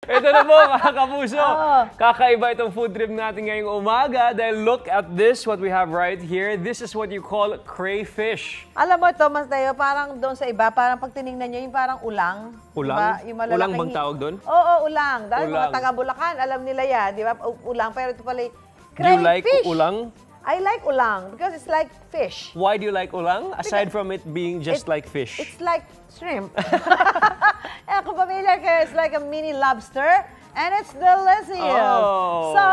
Ito na po mga kapuso, kakaiba itong food trip natin ngayong umaga dahil look at this, what we have right here. This is what you call crayfish. Alam mo ito, Mas Teo, parang doon sa iba, parang pag tinignan nyo, yung parang ulang. Ulang? Diba? Yung Ulang bang tawag doon? Oo, ulang. Dahil ulang. mga taga-Bulacan, alam nila yan, di ba? Ulang, pero ito pala crayfish. Do you like ulang? I like ulang because it's like fish. Why do you like ulang? Aside from it being just like fish. It's like shrimp. Kung familiar kayo, it's like a mini lobster and it's delicious. Oh. So,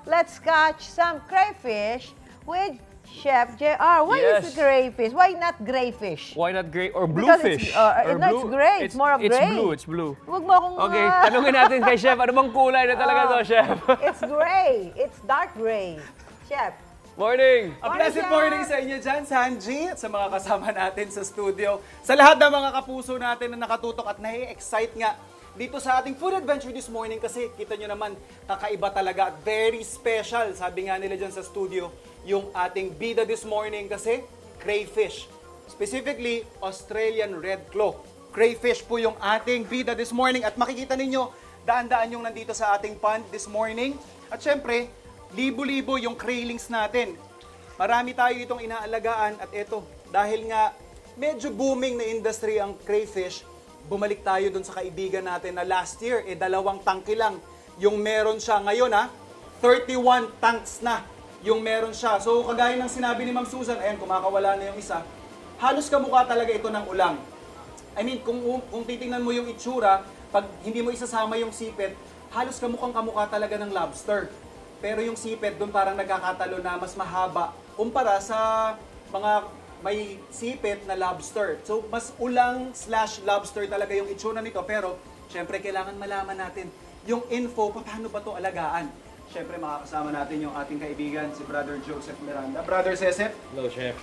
let's catch some crayfish with Chef JR. Why is it crayfish? Why not grayfish? Why not gray or bluefish? It's gray. It's more of gray. It's blue. Huwag mo akong... Okay, tanungin natin kay Chef, ano bang kulay na talaga to, Chef? It's gray. It's dark gray. Chef. Morning! A pleasant morning sa inyo dyan, Sanji, at sa mga kasama natin sa studio. Sa lahat ng mga kapuso natin na nakatutok at nai-excite nga dito sa ating food adventure this morning kasi kita nyo naman, kakaiba talaga at very special. Sabi nga nila dyan sa studio, yung ating bida this morning kasi crayfish. Specifically, Australian red claw. Crayfish po yung ating bida this morning at makikita ninyo, daan-daan yung nandito sa ating pond this morning. At syempre, libo-libo yung craylings natin. Marami tayo itong inaalagaan at eto, dahil nga medyo booming na industry ang crayfish, bumalik tayo dun sa kaibigan natin na last year, 2 tangke lang yung meron siya. Ngayon 31 tanks na yung meron siya. So kagaya ng sinabi ni Ma'am Susan, ayan, kumakawala na yung isa, halos kamukha talaga ito ng ulang. I mean, kung titingnan mo yung itsura, pag hindi mo isasama yung sipet, halos kamukha talaga ng lobster. Pero yung sipet doon parang nagkakatalo na mas mahaba kumpara sa mga may sipet na lobster. So mas ulang/lobster talaga yung itsura nito. Pero syempre kailangan malaman natin yung info paano ba to alagaan. Syempre makakasama natin yung ating kaibigan si Brother Joseph Miranda. Brother Joseph. Hello, Chef.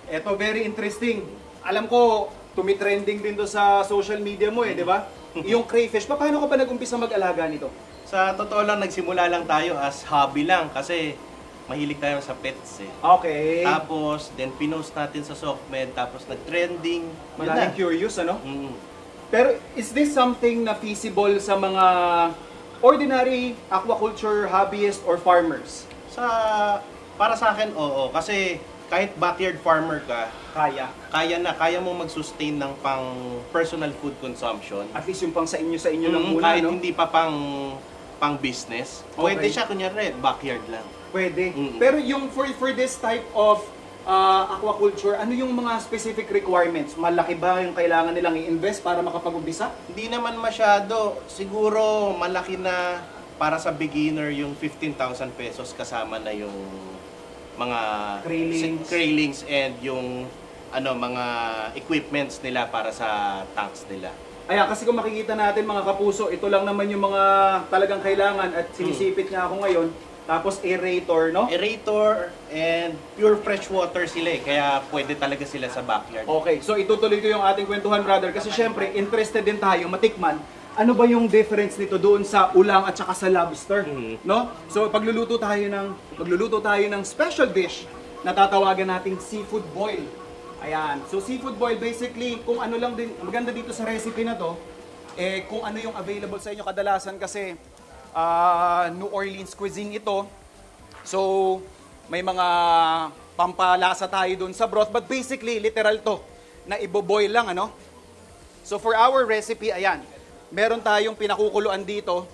Ito very interesting. Alam ko tumitrending din to sa social media mo di ba? Yung crayfish, paano ka ba nag-umpisa mag-alaga nito? Sa totoo lang, nagsimula lang tayo as hobby lang kasi mahilig tayo sa pets Okay. Tapos, then pinost natin sa SOCMED, tapos nag-trending. Maraming curious, ano? Mm. Pero is this something na feasible sa mga ordinary aquaculture hobbyists or farmers? Para sa akin, oo. Kasi kahit backyard farmer ka, kaya mo mag-sustain ng pang personal food consumption. At least yung pang sa inyo lang muna, kahit no? hindi pa pang business. Pwede siya, kunyari, backyard lang. Pwede. Pero yung for this type of aquaculture, ano yung mga specific requirements? Malaki ba yung kailangan nilang i-invest para makapag-umpisa? Hindi naman masyado. Siguro malaki na para sa beginner yung 15,000 pesos kasama na yung mga craylings and yung mga equipments nila para sa tanks nila. Ayan, kasi kung makikita natin mga kapuso, ito lang naman yung mga talagang kailangan at sinisipit nga ako ngayon. Tapos aerator, no? Aerator and pure fresh water sila kaya pwede talaga sila sa backyard. Okay, so itutuloy ko yung ating kwentuhan, brother, kasi syempre interested din tayo matikman ano ba yung difference nito doon sa ulang at saka sa lobster, no? So pagluluto tayo ng special dish na tatawagan nating seafood boil. Ayan. So seafood boil basically kung ano lang din maganda dito sa recipe na to, kung ano yung available sa inyo kadalasan kasi New Orleans cuisine ito. So may mga pampalasa tayo doon sa broth, but basically literal to na ibo-boil lang, ano? So for our recipe, ayan. Meron tayong pinakukuluan dito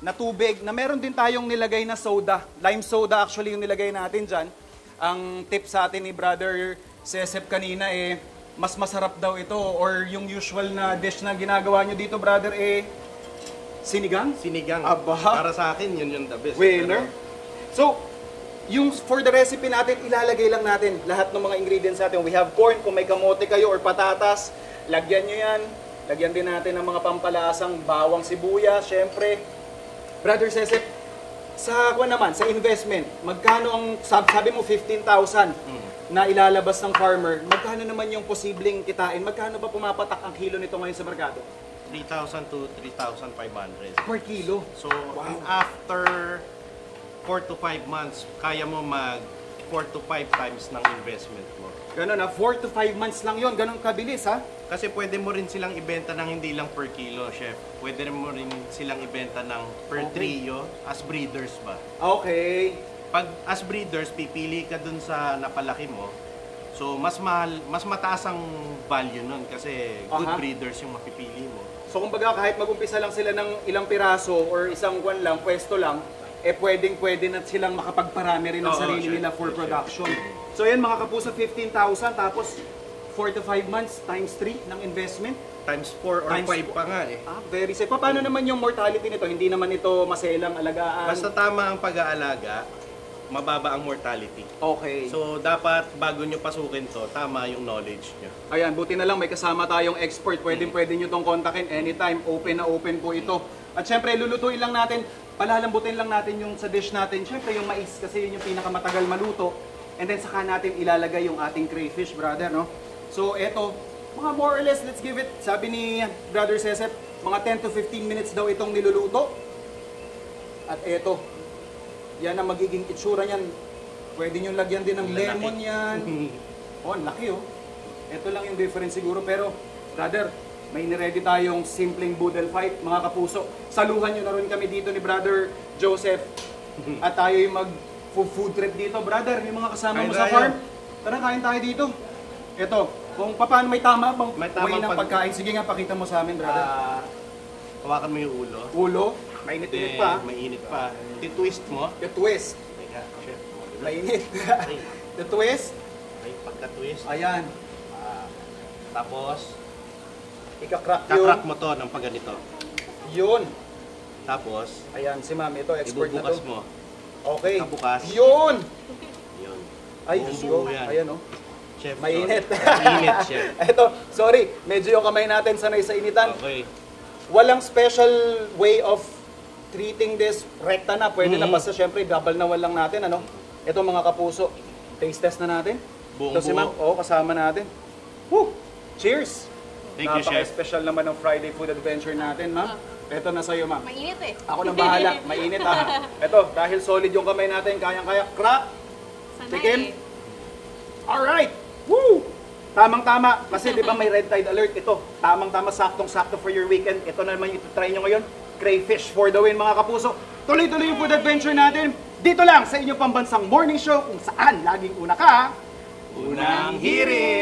na tubig, na meron din tayong nilagay na soda. Lime soda actually yung nilagay natin dyan. Ang tip sa atin ni Brother Cesep kanina mas masarap daw ito or yung usual na dish na ginagawa nyo dito, brother, sinigang? Sinigang. Aba. Para sa akin, yun the best. Winner. So, yung for the recipe natin, ilalagay lang natin lahat ng mga ingredients natin. We have corn, kung may kamote kayo or patatas, lagyan nyo yan. Lagyan din natin ng mga pampalasang bawang sibuyas, syempre. Brother Cesep, sa investment, magkano ang, sabi mo 15,000 na ilalabas ng farmer, magkano naman yung posibleng kitain? Magkano ba pumapatak ang kilo nito ngayon sa merkado? 3,000 to 3,500. Per kilo? So, after 4 to 5 months, kaya mo 4 to 5 times ng investment mo. Ganun 4 to 5 months lang yon, ganun kabilis ha? Kasi pwede mo rin silang ibenta ng hindi lang per kilo, chef. Pwede mo rin silang ibenta ng per trio as breeders ba. Okay. Pag as breeders, pipili ka dun sa napalaki mo. So, mas mahal, mas mataas ang value nun kasi good breeders yung mapipili mo. So kumbaga kahit mag-umpisa lang sila ng ilang piraso or isang kwan lang, pwesto lang, pwede na silang makapagparami rin ng sarili nila for production. So yan mga kapuso, 15,000 tapos 4 to 5 months times 3 ng investment. Times 4 or 5 pa nga eh. Very safe. Paano naman yung mortality nito? Hindi naman ito maselang alagaan. Basta tama ang pag-aalaga, mababa ang mortality. Okay. So, dapat bago nyo pasukin to, tama yung knowledge nyo. Ayan, buti na lang may kasama tayong expert. Pwede nyo itong kontakin anytime. Open na open po ito. At syempre, lulutuin lang natin, palalambutin lang natin yung sa dish natin. Syempre, yung mais kasi yun yung pinakamatagal maluto. And then, saka natin ilalagay yung ating crayfish, brother, no? So, eto, mga more or less, let's give it, sabi ni Brother Cesep, mga 10 to 15 minutes daw itong niluluto. At eto, yan ang magiging itsura niyan. Pwede nyo lagyan din ng lemon yan. Oh, ang laki oh. Ito lang yung difference siguro. Pero, brother, may niready tayong simpleng boodle fight, mga kapuso. Saluhan nyo na rin kami dito ni Brother Joseph. At tayo yung mag-food trip dito. Brother, yung mga kasama mo sa farm, tara, kain tayo dito. Ito, kung paano may tama bang way ng pagkain. Sige nga, pakita mo sa amin, brother. Hawakan mo yung ulo. Ulo, mainit-init pa. Mainit pa. I-twist mo. The twist. Teka, chef. Mainit. The twist. Ay, pagka-twist. Ayan. Tapos, Ika-crack kakrack yun. mo to ng pagganito. Yun. Tapos, Ayan, si ma'am. Ito, expert na ibubukas to. mo. Okay. Kabukas. Yun. Yun. Ay, Diyos ko. Buo yan. Ayan, oh. Chef, Mainit. sorry. Mainit, chef. Ito, sorry. Medyo yung kamay natin sanay sa initan. Okay. Walang special way of treating this. Rekta na. Pwede na. Basta syempre, double na lang natin. Ano? Ito mga kapuso. Taste test na natin. Buong Ito si ma'am. Oo, kasama natin. Woo! Cheers! Thank you, chef. Napaka-special naman ng Friday Food Adventure natin, ma'am. Ito na sa'yo, ma'am. Mainit eh. Ako nang bahala. Mainit ha. Ito, dahil solid yung kamay natin, kayang-kaya. Crack! Sanay Tikim. eh. Alright! Woo! Tamang-tama. Kasi di ba may red tide alert? Ito, tamang-tama, saktong-sakto for your weekend. Ito na naman yung try nyo ngayon. Crayfish for the win, mga kapuso. Tuloy-tuloy yung food adventure natin. Dito lang sa inyong pambansang morning show kung saan laging una ka. Unang hirit!